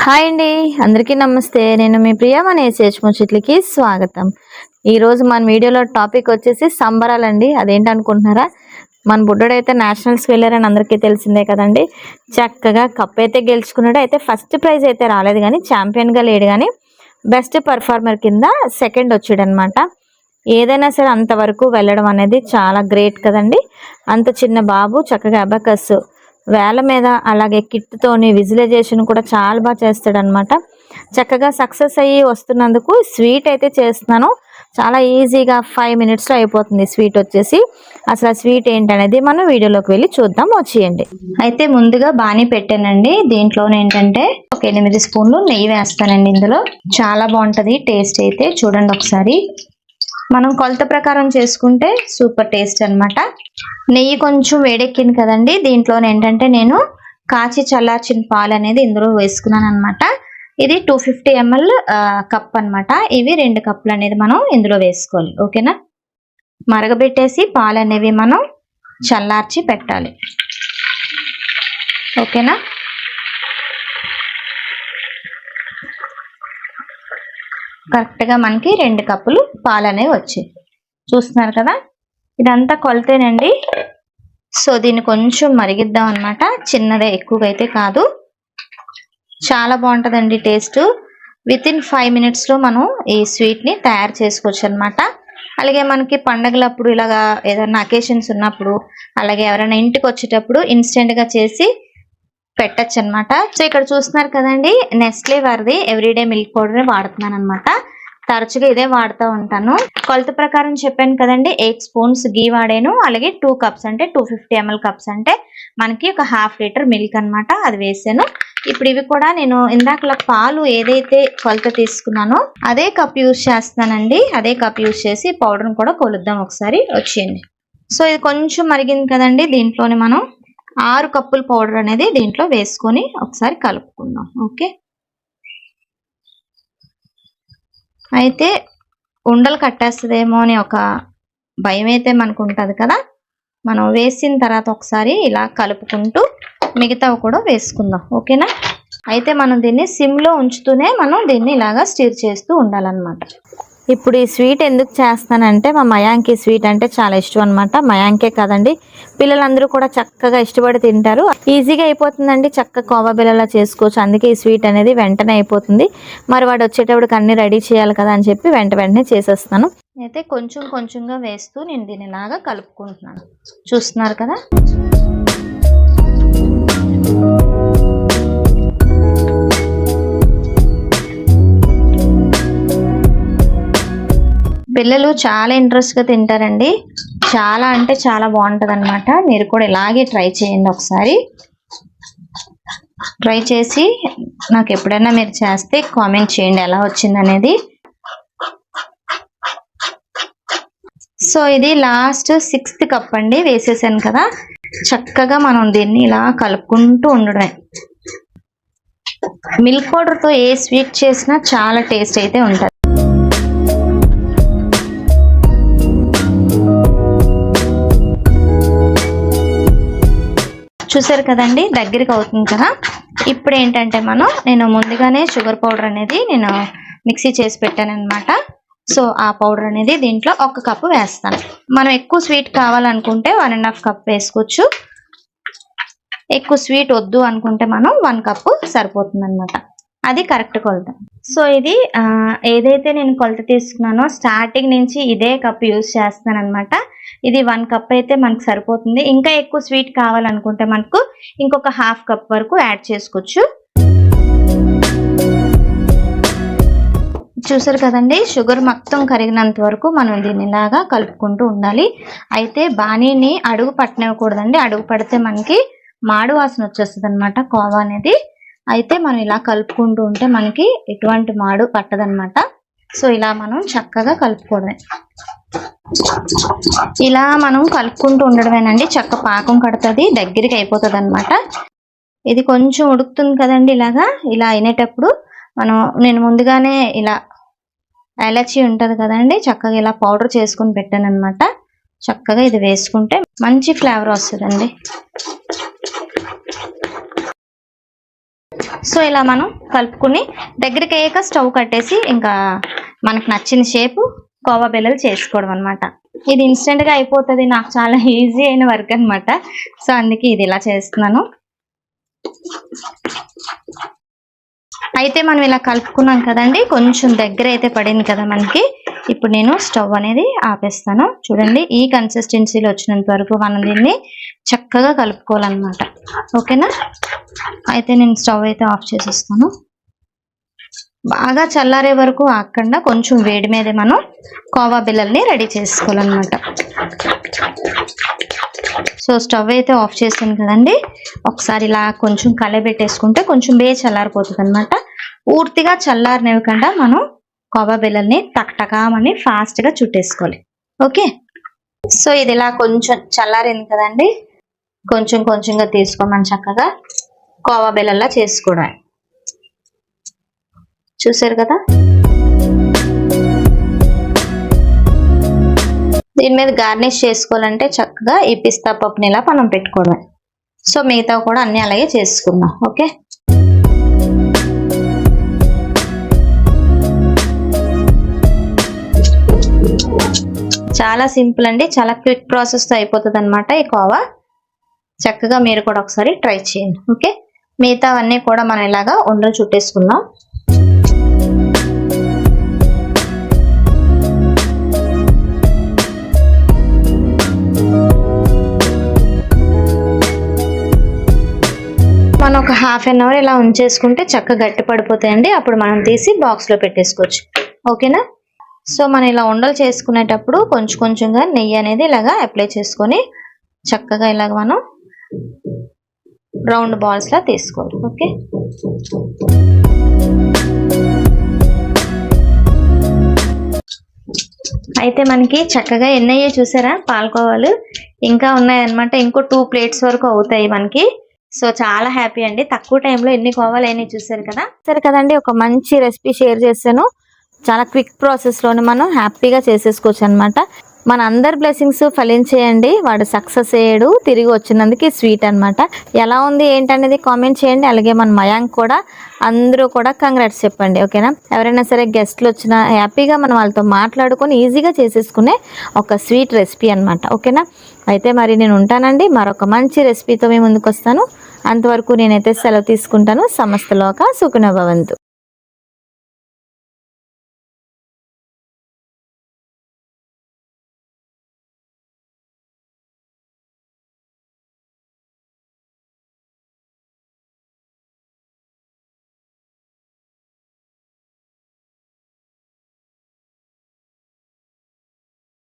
Hi అండి, అందరికీ నమస్తే. నేను మీ ప్రియమనే ముచ్చట్లకి స్వాగతం. ఈరోజు మన వీడియోలో టాపిక్ వచ్చేసి సంబరాలండి. అదేంటనుకుంటున్నారా? మన బుడ్డోడైతే నేషనల్స్కి వెళ్ళారని అందరికీ తెలిసిందే కదండి. చక్కగా కప్ అయితే గెలుచుకున్నాడు. అయితే ఫస్ట్ ప్రైజ్ అయితే రాలేదు, కానీ ఛాంపియన్గా లేడు, కానీ బెస్ట్ పర్ఫార్మర్ కింద సెకండ్ వచ్చాడనమాట. ఏదైనా సరే అంతవరకు వెళ్ళడం అనేది చాలా గ్రేట్ కదండి. అంత చిన్న బాబు చక్కగా అబకస్ వేల మీద అలాగే కిట్తోని విజువలైజేషన్ కూడా చాలా బాగా చేస్తాడనమాట. చక్కగా సక్సెస్ అయ్యి వస్తున్నందుకు స్వీట్ అయితే చేస్తున్నాను. చాలా ఈజీగా 5 minutesలో అయిపోతుంది స్వీట్ వచ్చేసి. అసలు ఆ స్వీట్ ఏంటనేది మనం వీడియోలోకి వెళ్ళి చూద్దాం, వచ్చేయండి. అయితే ముందుగా బాణీ పెట్టానండి. దీంట్లో ఏంటంటే ఒక 8 స్పూన్లు నెయ్యి వేస్తానండి. ఇందులో చాలా బాగుంటుంది టేస్ట్ అయితే. చూడండి ఒకసారి. మనం కొలత ప్రకారం చేసుకుంటే సూపర్ టేస్ట్ అనమాట. నెయ్యి కొంచెం వేడెక్కింది కదండి. దీంట్లో ఏంటంటే నేను కాచి చల్లార్చిన పాలు అనేది ఇందులో వేసుకున్నాను అనమాట. ఇది 250 ml కప్ అనమాట. ఇవి 2 కప్పులు అనేది మనం ఇందులో వేసుకోవాలి. ఓకేనా? మరగబెట్టేసి పాలు అనేవి మనం చల్లార్చి పెట్టాలి. ఓకేనా? కరెక్ట్గా మనకి 2 కప్పులు పాలు అనేవి వచ్చాయి. చూస్తున్నారు కదా, ఇదంతా కొలతేనండి. సో దీన్ని కొంచెం మరిగిద్దాం అనమాట. చిన్నదే, ఎక్కువగా అయితే కాదు. చాలా బాగుంటుందండి టేస్ట్. వితిన్ 5 minutesలో మనం ఈ స్వీట్ని తయారు చేసుకోవచ్చు అనమాట. అలాగే మనకి పండగలప్పుడు ఇలాగా ఏదైనా అకేషన్స్ ఉన్నప్పుడు, అలాగే ఎవరైనా ఇంటికి వచ్చేటప్పుడు ఇన్స్టెంట్గా చేసి పెట్టచ్చు అనమాట. సో ఇక్కడ చూస్తున్నారు కదండి, నెస్లే వారిది ఎవ్రీడే మిల్క్ పౌడర్ వాడుతున్నాను అనమాట. తరచుగా ఇదే వాడుతూ ఉంటాను. కొలత ప్రకారం చెప్పాను కదండి, 8 స్పూన్స్ గీ వాడాను. అలాగే 2 కప్స్ అంటే 250 ml కప్స్ అంటే మనకి ఒక 1/2 లీటర్ మిల్క్ అనమాట, అది వేసాను. ఇప్పుడు ఇవి కూడా నేను ఇందాకలా పాలు ఏదైతే కొలత తీసుకున్నానో అదే కప్ యూజ్ చేస్తున్నానండి. అదే కప్ యూజ్ చేసి పౌడర్ని కూడా కొలుద్దాం ఒకసారి, వచ్చేయండి. సో ఇది కొంచెం మరిగింది కదండి. దీంట్లోనే మనం 6 కప్పుల పౌడర్ అనేది దీంట్లో వేసుకొని ఒకసారి కలుపుకుందాం. ఓకే. అయితే ఉండలు కట్టేస్తుందేమో అని ఒక భయం అయితే మనకు ఉంటుంది కదా. మనం వేసిన తర్వాత ఒకసారి ఇలా కలుపుకుంటూ మిగతావి కూడా వేసుకుందాం. ఓకేనా? అయితే మనం దీన్ని సిమ్లో ఉంచుతూనే మనం దీన్ని ఇలాగా స్టిర్ చేస్తూ ఉండాలన్నమాట. ఇప్పుడు ఈ స్వీట్ ఎందుకు చేస్తానంటే మా మయాంకి స్వీట్ అంటే చాలా ఇష్టం అనమాట. మయాంకే కాదండి, పిల్లలందరూ కూడా చక్కగా ఇష్టపడి తింటారు. ఈజీగా అయిపోతుందండి, చక్కగా కోవా బిళ్ళలా చేసుకోవచ్చు. అందుకే ఈ స్వీట్ అనేది వెంటనే అయిపోతుంది. మరి వాడు వచ్చేటప్పటికి అన్ని రెడీ చేయాలి కదా అని చెప్పి వెంటనే చేసేస్తాను. అయితే కొంచెం కొంచెంగా వేస్తూ నేను దీన్ని ఇలాగా కలుపుకుంటున్నాను. చూస్తున్నారు కదా. పిల్లలు చాలా ఇంట్రెస్ట్గా తింటారండి. చాలా అంటే చాలా బాగుంటుంది అనమాట. మీరు కూడా ఇలాగే ట్రై చేయండి ఒకసారి. ట్రై చేసి నాకు ఎప్పుడైనా మీరు చేస్తే కామెంట్ చేయండి ఎలా వచ్చింది అనేది. సో ఇది లాస్ట్ 6th కప్ అండి, వేసేసాను కదా. చక్కగా మనం దీన్ని ఇలా కలుపుకుంటూ ఉండడమే. మిల్క్ పౌడర్తో ఏ స్వీట్ చేసినా చాలా టేస్ట్ అయితే ఉంటుంది. చూసారు కదండి, దగ్గరికి అవుతుంది కదా. ఇప్పుడు ఏంటంటే నేను ముందుగానే షుగర్ పౌడర్ అనేది నేను మిక్సీ చేసి పెట్టాను అనమాట. సో ఆ పౌడర్ అనేది దీంట్లో 1 కప్పు వేస్తాను. మనం ఎక్కువ స్వీట్ కావాలనుకుంటే 1.5 కప్ వేసుకోవచ్చు. ఎక్కువ స్వీట్ వద్దు అనుకుంటే మనం 1 కప్పు సరిపోతుంది అనమాట. అది కరెక్ట్ కొలత. సో ఇది ఏదైతే నేను కొలత తీసుకున్నానో స్టార్టింగ్ నుంచి ఇదే కప్ యూజ్ చేస్తాను అనమాట. ఇది 1 కప్ అయితే మనకు సరిపోతుంది. ఇంకా ఎక్కువ స్వీట్ కావాలనుకుంటే మనకు ఇంకొక 1/2 కప్ వరకు యాడ్ చేసుకోవచ్చు. చూసారు కదండి, షుగర్ మొత్తం కరిగినంత వరకు మనం దీన్ని ఇలాగా కలుపుకుంటూ ఉండాలి. అయితే బాణీని అడుగు పట్టనివ్వకూడదండి. అడుగు పడితే మనకి మాడు వాసన వచ్చేస్తుంది అనమాట కోవా అనేది. అయితే మనం ఇలా కలుపుకుంటూ ఉంటే మనకి ఎటువంటి మాడు పట్టదనమాట. సో ఇలా మనం చక్కగా కలుపుకోవడమే. ఇలా మనం కలుపుకుంటూ ఉండడమేనండి. చక్క పాకం కడుతుంది, దగ్గరికి అయిపోతుంది అనమాట. ఇది కొంచెం ఉడుకుతుంది కదండి. ఇలా అయినేటప్పుడు నేను ముందుగానే ఇలా ఎలచి ఉంటుంది కదండి, చక్కగా ఇలా పౌడర్ చేసుకుని పెట్టాను అనమాట. చక్కగా ఇది వేసుకుంటే మంచి ఫ్లేవర్ వస్తుందండి. సో ఇలా మనం కలుపుకుని దగ్గరికి అయ్యాక స్టవ్ కట్టేసి ఇంకా మనకు నచ్చిన షేపు కోవా బిళ్ళలు చేసుకోవడం అనమాట. ఇది ఇన్స్టెంట్ గా అయిపోతుంది, నాకు చాలా ఈజీ అయిన వర్క్ అనమాట. సో అందుకే ఇది ఇలా చేస్తున్నాను. అయితే మనం ఇలా కలుపుకున్నాం కదండి, కొంచెం దగ్గర అయితే పడింది కదా మనకి. ఇప్పుడు నేను స్టవ్ అనేది ఆపేస్తాను. చూడండి, ఈ కన్సిస్టెన్సీలో వచ్చినంత వరకు మనం దీన్ని చక్కగా కలుపుకోవాలన్నమాట. ఓకేనా? అయితే నేను స్టవ్ అయితే ఆఫ్ చేసేస్తాను. బాగా చల్లారే వరకు ఆకుండా కొంచెం వేడి మీదే మనం కోవా బిళ్ళల్ని రెడీ చేసుకోవాలన్నమాట. సో స్టవ్ అయితే ఆఫ్ చేసాను కదండి, ఒకసారి ఇలా కొంచెం కలబెట్టేసుకుంటే కొంచెం చల్లారిపోతుంది అనమాట. పూర్తిగా చల్లారనివ్వకుండా మనం కోవా బిళ్ళల్ని టక్టకామని ఫాస్ట్ గా చుట్టేసుకోవాలి. ఓకే, సో ఇది ఇలా కొంచెం చల్లారింది కదండి, కొంచెం కొంచెంగా తీసుకోమని చక్కగా కోవా బిళ్ళల్లా చేసుకోవడం. చూసారు కదా, దీని మీద గార్నిష్ చేసుకోవాలంటే చక్కగా ఈ పిస్తా పప్పుని ఇలా మనం పెట్టుకోవడమే. సో మిగతా కూడా అన్ని అలాగే చేసుకుందాం. ఓకే, చాలా సింపుల్ అండి, చాలా క్విక్ ప్రాసెస్ తో అయిపోతుంది అనమాట ఈ కోవా. చక్కగా మీరు కూడా ఒకసారి ట్రై చేయండి. ఓకే, మిగతా అన్నీ కూడా మనం ఇలాగా ఉండలు చుట్టేసుకుందాం. మనం ఒక హాఫ్ అన్ అవర్ ఇలా ఉంచేసుకుంటే చక్కగా గట్టి పడిపోతాయండి. అప్పుడు మనం తీసి బాక్స్ లో పెట్టేసుకోవచ్చు. ఓకేనా? సో మనం ఇలా ఉండలు చేసుకునేటప్పుడు కొంచెం కొంచెంగా నెయ్యి అనేది ఇలాగా అప్లై చేసుకొని చక్కగా ఇలాగ మనం రౌండ్ బాల్స్ లా తీసుకోవాలి. ఓకే, అయితే మనకి చక్కగా ఎన్నయ్యే చూసారా పాలకోవాలు, ఇంకా ఉన్నాయన్నమాట. ఇంకో 2 ప్లేట్స్ వరకు అవుతాయి మనకి. సో చాలా హ్యాపీ అండి, తక్కువ టైంలో ఎన్ని కోవాలు అయినాయి చూసారు కదా. సరే కదండి, ఒక మంచి రెసిపీ షేర్ చేశాను. చాలా క్విక్ ప్రాసెస్ లోనే మనం హ్యాపీగా చేసేసుకోవచ్చు అనమాట. మన అందరి బ్లెస్సింగ్స్ ఫలించేయండి. వాడు సక్సెస్ అయ్యాడు, తిరిగి వచ్చినందుకు స్వీట్ అనమాట. ఎలా ఉంది ఏంటనేది కామెంట్ చేయండి. అలాగే మన మయాంక్ కూడా, అందరూ కూడా కంగ్రాట్స్ చెప్పండి. ఓకేనా? ఎవరైనా సరే గెస్ట్లు వచ్చినా హ్యాపీగా మనం వాళ్ళతో మాట్లాడుకొని ఈజీగా చేసేసుకునే ఒక స్వీట్ రెసిపీ అనమాట. ఓకేనా? అయితే మరి నేను ఉంటానండి, మరొక మంచి రెసిపీతో మేము ముందుకు వస్తాను. అంతవరకు నేనైతే సెలవు తీసుకుంటాను. సమస్తలోక సుఖినో భవంతు.